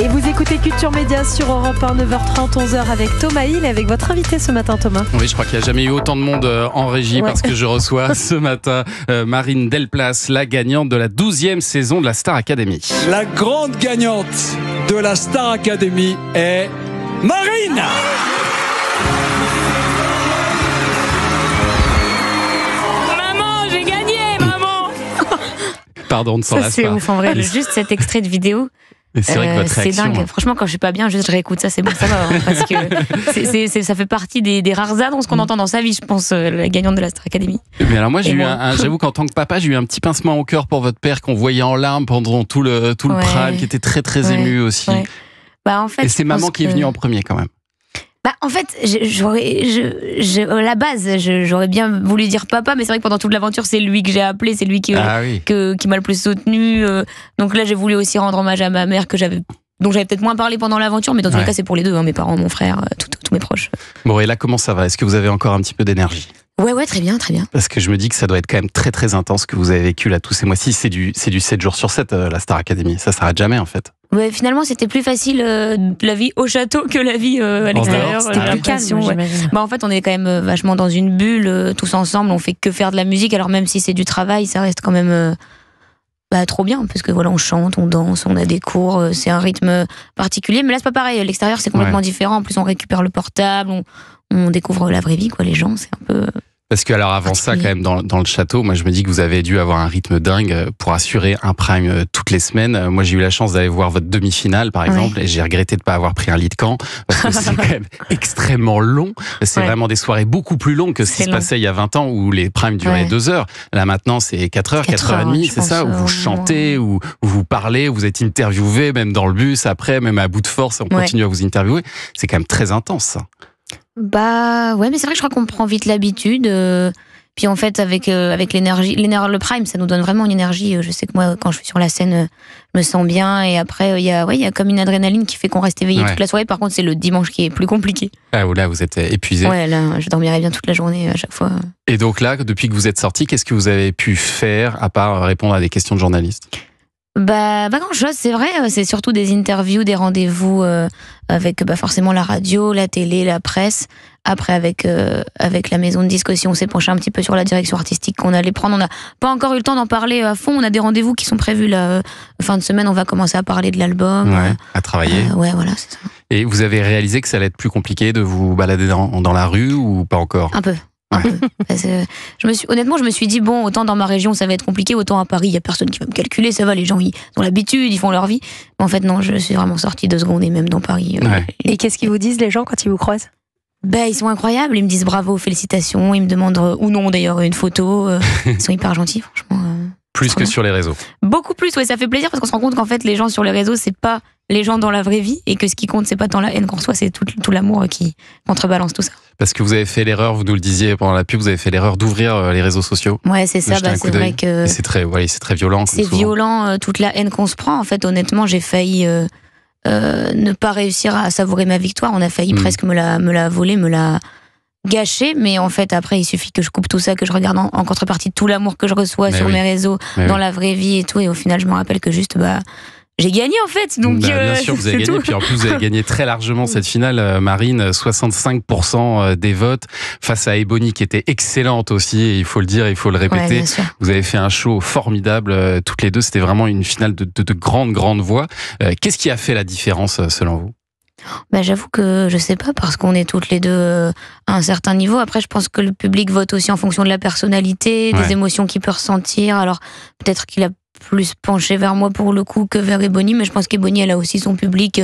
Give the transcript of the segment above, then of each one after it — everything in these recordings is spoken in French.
Et vous écoutez Culture Média sur Europe 1, 9h30, 11h avec Thomas Hill et avec votre invité ce matin, Thomas. Oui, je crois qu'il n'y a jamais eu autant de monde en régie parce que je reçois ce matin Marine Delplace, la gagnante de la 12e saison de la Star Academy. La grande gagnante de la Star Academy est Marine. Maman, j'ai gagné, maman. Pardon, ne s'en lasse pas. C'est ouf en vrai, juste cet extrait de vidéo. Et c'est vrai que votre réaction, c'est dingue. Franchement, quand je suis pas bien, juste je réécoute ça, c'est bon, ça va. Parce que ça fait partie des rares annonces qu'on entend dans sa vie, je pense, la gagnante de la Star Academy. Mais alors moi, j'avoue qu'en tant que papa, j'ai eu un petit pincement au cœur pour votre père qu'on voyait en larmes pendant tout le prime, qui était très très ému aussi. Ouais. Bah, en fait, et c'est maman qui est venue en premier quand même. Bah, en fait, à la base, j'aurais bien voulu dire papa, mais c'est vrai que pendant toute l'aventure, c'est lui que j'ai appelé, c'est lui qui m'a le plus soutenu. Donc là, j'ai voulu aussi rendre hommage à ma mère, dont j'avais peut-être moins parlé pendant l'aventure, mais dans tous les cas, c'est pour les deux, hein, mes parents, mon frère, tous mes proches. Bon, et là, comment ça va ? Est-ce que vous avez encore un petit peu d'énergie ? Ouais, très bien, très bien. Parce que je me dis que ça doit être quand même très très intense ce que vous avez vécu là tous ces mois-ci. C'est du 7 jours sur 7, la Star Academy. Ça s'arrête jamais en fait. Ouais, finalement, c'était plus facile la vie au château que la vie à l'extérieur. C'était plus calme, j'imagine. Bah, en fait, on est quand même vachement dans une bulle, tous ensemble. On fait que faire de la musique. Alors même si c'est du travail, ça reste quand même trop bien. Parce que voilà, on chante, on danse, on a des cours. C'est un rythme particulier. Mais là, c'est pas pareil. L'extérieur, c'est complètement différent. En plus, on récupère le portable, on découvre la vraie vie, quoi. Les gens, c'est un peu... Parce que alors avant ça, quand même, dans le château, moi je me dis que vous avez dû avoir un rythme dingue pour assurer un prime toutes les semaines. Moi j'ai eu la chance d'aller voir votre demi-finale par exemple, et j'ai regretté de pas avoir pris un lit de camp parce que c'est quand même extrêmement long. C'est vraiment des soirées beaucoup plus longues que ce qui se passait il y a 20 ans où les primes duraient 2 heures. Là maintenant c'est 4 heures, 4h30, c'est ça, où vous chantez, où vous parlez, où vous êtes interviewé, même dans le bus après, même à bout de force, on continue à vous interviewer. C'est quand même très intense ça. Bah ouais, mais c'est vrai que je crois qu'on prend vite l'habitude. Puis en fait, avec l'énergie, le prime, ça nous donne vraiment une énergie. Je sais que moi, quand je suis sur la scène, je me sens bien. Et après, il y a comme une adrénaline qui fait qu'on reste éveillé toute la soirée. Par contre, c'est le dimanche qui est plus compliqué. Ah, là, vous êtes épuisé. Ouais, là, je dormirais bien toute la journée à chaque fois. Et donc là, depuis que vous êtes sorti, qu'est-ce que vous avez pu faire à part répondre à des questions de journalistes ? Pas grand chose, c'est vrai. C'est surtout des interviews, des rendez-vous avec forcément la radio, la télé, la presse. Après avec la maison de disques aussi, on s'est penché un petit peu sur la direction artistique qu'on allait prendre. On n'a pas encore eu le temps d'en parler à fond. On a des rendez-vous qui sont prévus là, fin de semaine. On va commencer à parler de l'album. À travailler. Voilà, c'est ça. Et vous avez réalisé que ça allait être plus compliqué de vous balader dans la rue ou pas encore ? Un peu. Honnêtement, je me suis dit, bon, autant dans ma région ça va être compliqué, autant à Paris, il n'y a personne qui va me calculer, ça va, les gens ils ont l'habitude, ils font leur vie. Mais en fait, non, je suis vraiment sortie 2 secondes et même dans Paris. Et qu'est-ce qu'ils vous disent les gens quand ils vous croisent ? Ils sont incroyables, ils me disent bravo, félicitations, ils me demandent, ou non d'ailleurs, une photo. Ils sont hyper gentils, franchement. Plus que sur les réseaux. Beaucoup plus, ça fait plaisir parce qu'on se rend compte qu'en fait, les gens sur les réseaux, c'est pas les gens dans la vraie vie et que ce qui compte, c'est pas tant la haine qu'on reçoit, c'est tout l'amour qui contrebalance tout ça. Parce que vous avez fait l'erreur, vous nous le disiez pendant la pub, vous avez fait l'erreur d'ouvrir les réseaux sociaux. Ouais, c'est ça, c'est vrai que. C'est très violent. C'est violent, toute la haine qu'on se prend. En fait, honnêtement, j'ai failli ne pas réussir à savourer ma victoire. On a failli presque me la voler, me la gâcher, mais en fait après il suffit que je coupe tout ça, que je regarde en contrepartie de tout l'amour que je reçois sur mes réseaux, dans la vraie vie et tout, et au final je me rappelle que juste j'ai gagné en fait. Donc bien sûr vous avez gagné, puis en plus vous avez gagné très largement cette finale, Marine, 65% des votes face à Ebony qui était excellente aussi, et il faut le dire, il faut le répéter. Vous avez fait un show formidable toutes les deux, c'était vraiment une finale de grandes voix. Qu'est-ce qui a fait la différence selon vous ? J'avoue que je sais pas, parce qu'on est toutes les deux à un certain niveau. Après, je pense que le public vote aussi en fonction de la personnalité, des émotions qu'il peut ressentir. Alors, peut-être qu'il a plus penché vers moi pour le coup que vers Ebony, mais je pense qu'Ebony, elle a aussi son public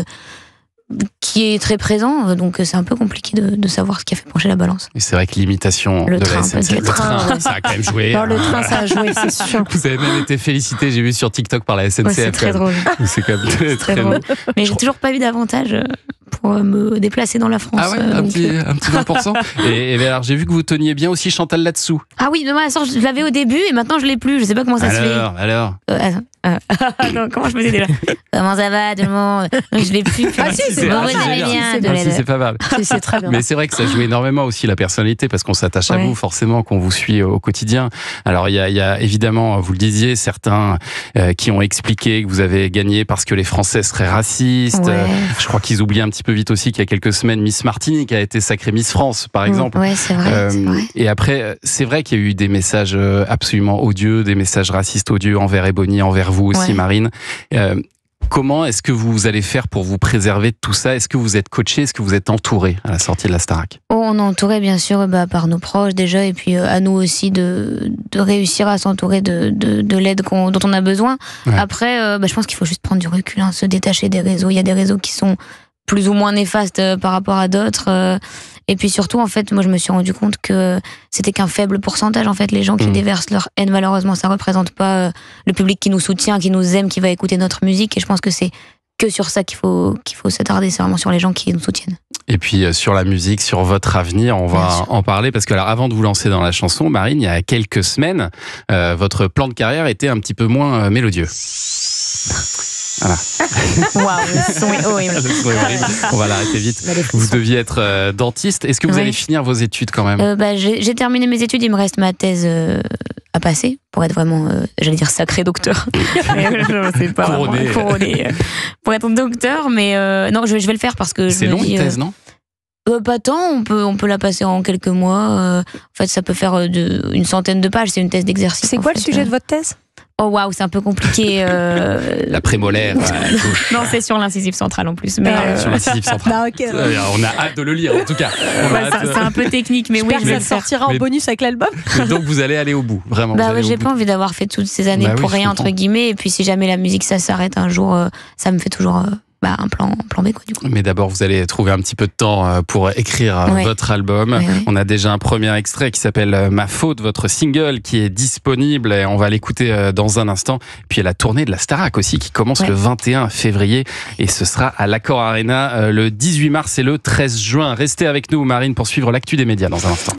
qui est très présent, donc c'est un peu compliqué de savoir ce qui a fait pencher la balance. Et c'est vrai que l'imitation de la SNCF, le train, ça a quand même joué. Non, le train, ça a joué, c'est sûr. Vous avez même été félicité, j'ai vu sur TikTok, par la SNCF. C'est très drôle. C'est quand même très drôle. Mais j'ai toujours pas eu d'avantage pour me déplacer dans la France. Ah ouais, un petit 20%. Et alors, j'ai vu que vous teniez bien aussi Chantal là-dessous. Ah oui, mais moi, je l'avais au début et maintenant je l'ai plus. Je sais pas comment ça se fait. Alors Non, comment je faisais déjà? Comment ça va tout le monde? Je l'ai plus. Ah si, c'est bon, bon, vous allez bien, de l'aide. c'est pas mal. C'est très bien. Mais c'est vrai que ça joue énormément aussi la personnalité parce qu'on s'attache à Ouais. vous forcément, qu'on vous suit au quotidien. Alors il y a évidemment, vous le disiez, certains qui ont expliqué que vous avez gagné parce que les Français seraient racistes. Ouais. Je crois qu'ils oublient un petit peu vite aussi qu'il y a quelques semaines, Miss Martinique a été sacrée Miss France, par exemple. Ouais, c'est vrai. C'est vrai. Et après, c'est vrai qu'il y a eu des messages absolument odieux, des messages racistes odieux envers Ebony, envers vous aussi, Ouais. Marine. Comment est-ce que vous allez faire pour vous préserver de tout ça? Est-ce que vous êtes coaché? Est-ce que vous êtes entouré à la sortie de la Starac? Oh, on est entouré bien sûr par nos proches déjà, et puis à nous aussi de réussir à s'entourer de l'aide dont on a besoin. Ouais. Après, je pense qu'il faut juste prendre du recul, se détacher des réseaux. Il y a des réseaux qui sont plus ou moins néfastes par rapport à d'autres. Et puis surtout, en fait, moi je me suis rendu compte que c'était qu'un faible pourcentage, en fait, les gens qui déversent leur haine. Malheureusement, ça représente pas le public qui nous soutient, qui nous aime, qui va écouter notre musique. Et je pense que c'est que sur ça qu'il faut s'attarder, c'est vraiment sur les gens qui nous soutiennent. Et puis sur la musique, sur votre avenir, on va en parler parce que alors avant de vous lancer dans la chanson, Marine, il y a quelques semaines, votre plan de carrière était un petit peu moins mélodieux. Voilà. Waouh, le son est horrible. Le son est horrible. On va l'arrêter vite. Vous deviez être dentiste. Est-ce que vous Oui. allez finir vos études quand même? J'ai terminé mes études, il me reste ma thèse à passer pour être vraiment, j'allais dire sacré docteur. C'est pas Couronné. vraiment couronné, pour être docteur, mais non, je vais le faire parce que C'est je me long dis, une thèse, non? pas tant, on peut la passer en quelques mois. En fait, ça peut faire une centaine de pages, c'est une thèse d'exercice. C'est quoi le sujet de votre thèse? Oh waouh, c'est un peu compliqué. La prémolaire à gauche. Non, c'est sur l'incisive centrale en plus. Mais Sur l'incisive centrale. Non, ok. On a hâte de le lire en tout cas. On a hâte, c'est un peu technique, mais oui, J'espère je que vais ça le faire. sortira en Mais- bonus avec l'album. Mais donc vous allez aller au bout, vraiment. vous Bah allez ouais, au j'ai bout. pas envie d'avoir fait toutes ces années Bah oui, pour je rien, comprends. entre guillemets. Et puis si jamais la musique ça s'arrête un jour, ça me fait toujours un plan B, quoi, du coup. Mais d'abord, vous allez trouver un petit peu de temps pour écrire Ouais. votre album. Ouais, ouais. On a déjà un premier extrait qui s'appelle Ma Faute, votre single qui est disponible et on va l'écouter dans un instant. Puis il y a la tournée de la Starac aussi qui commence Ouais. le 21 février et ce sera à l'Accor Arena le 18 mars et le 13 juin. Restez avec nous, Marine, pour suivre l'actu des médias dans un instant.